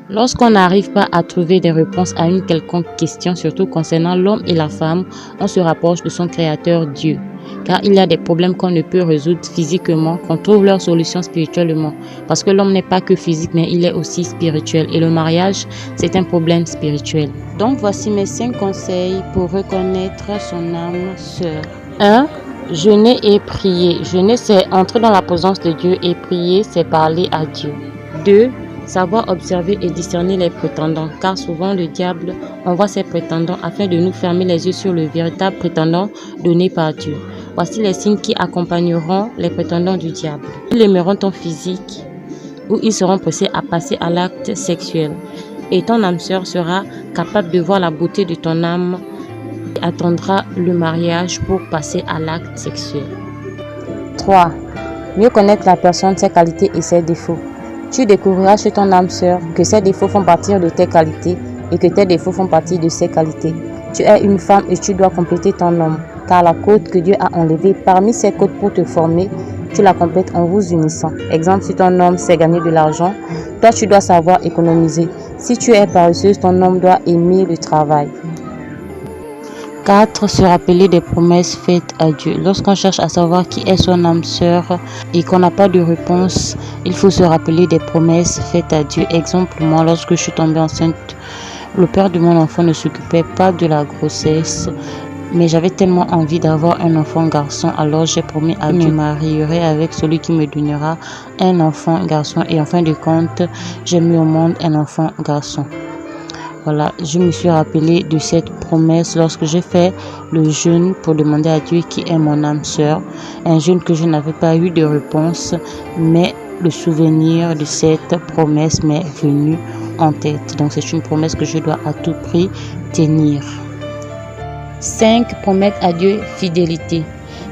Lorsqu'on n'arrive pas à trouver des réponses à une quelconque question, surtout concernant l'homme et la femme, on se rapproche de son créateur Dieu. Car il y a des problèmes qu'on ne peut résoudre physiquement, qu'on trouve leur solution spirituellement. Parce que l'homme n'est pas que physique, mais il est aussi spirituel. Et le mariage, c'est un problème spirituel. Donc voici mes 5 conseils pour reconnaître son âme sœur. 1. Jeûner et prier. Jeûner, c'est entrer dans la présence de Dieu et prier, c'est parler à Dieu. 2. Savoir observer et discerner les prétendants, car souvent le diable envoie ses prétendants afin de nous fermer les yeux sur le véritable prétendant donné par Dieu. Voici les signes qui accompagneront les prétendants du diable. Ils aimeront ton physique ou ils seront pressés à passer à l'acte sexuel. Et ton âme sœur sera capable de voir la beauté de ton âme et attendra le mariage pour passer à l'acte sexuel. 3. Mieux connaître la personne, ses qualités et ses défauts. Tu découvriras chez ton âme sœur que ses défauts font partie de tes qualités et que tes défauts font partie de ses qualités. Tu es une femme et tu dois compléter ton homme, car la côte que Dieu a enlevée parmi ces côtes pour te former, tu la complètes en vous unissant. Exemple, si ton homme sait gagner de l'argent, toi tu dois savoir économiser. Si tu es paresseuse, ton homme doit aimer le travail. 4. Se rappeler des promesses faites à Dieu. Lorsqu'on cherche à savoir qui est son âme sœur et qu'on n'a pas de réponse, il faut se rappeler des promesses faites à Dieu. Exemple, moi, lorsque je suis tombée enceinte, le père de mon enfant ne s'occupait pas de la grossesse, mais j'avais tellement envie d'avoir un enfant garçon, alors j'ai promis à Dieu que je me marierai avec celui qui me donnera un enfant garçon. Et en fin de compte, j'ai mis au monde un enfant garçon. Voilà, je me suis rappelé de cette promesse lorsque j'ai fait le jeûne pour demander à Dieu qui est mon âme sœur. Un jeûne que je n'avais pas eu de réponse, mais le souvenir de cette promesse m'est venu en tête. Donc c'est une promesse que je dois à tout prix tenir. 5. Promettre à Dieu fidélité.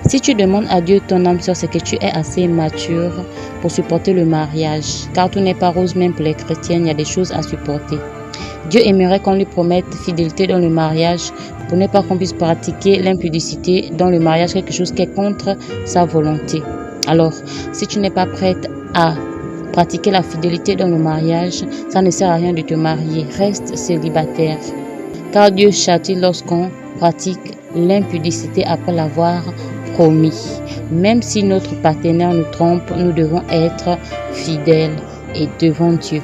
Si tu demandes à Dieu ton âme sœur, c'est que tu es assez mature pour supporter le mariage. Car tout n'est pas rose, même pour les chrétiennes, il y a des choses à supporter. Dieu aimerait qu'on lui promette fidélité dans le mariage pour ne pas qu'on puisse pratiquer l'impudicité dans le mariage, quelque chose qui est contre sa volonté. Alors, si tu n'es pas prête à pratiquer la fidélité dans le mariage, ça ne sert à rien de te marier. Reste célibataire. Car Dieu châtie lorsqu'on pratique l'impudicité après l'avoir promis. Même si notre partenaire nous trompe, nous devons être fidèles et devant Dieu.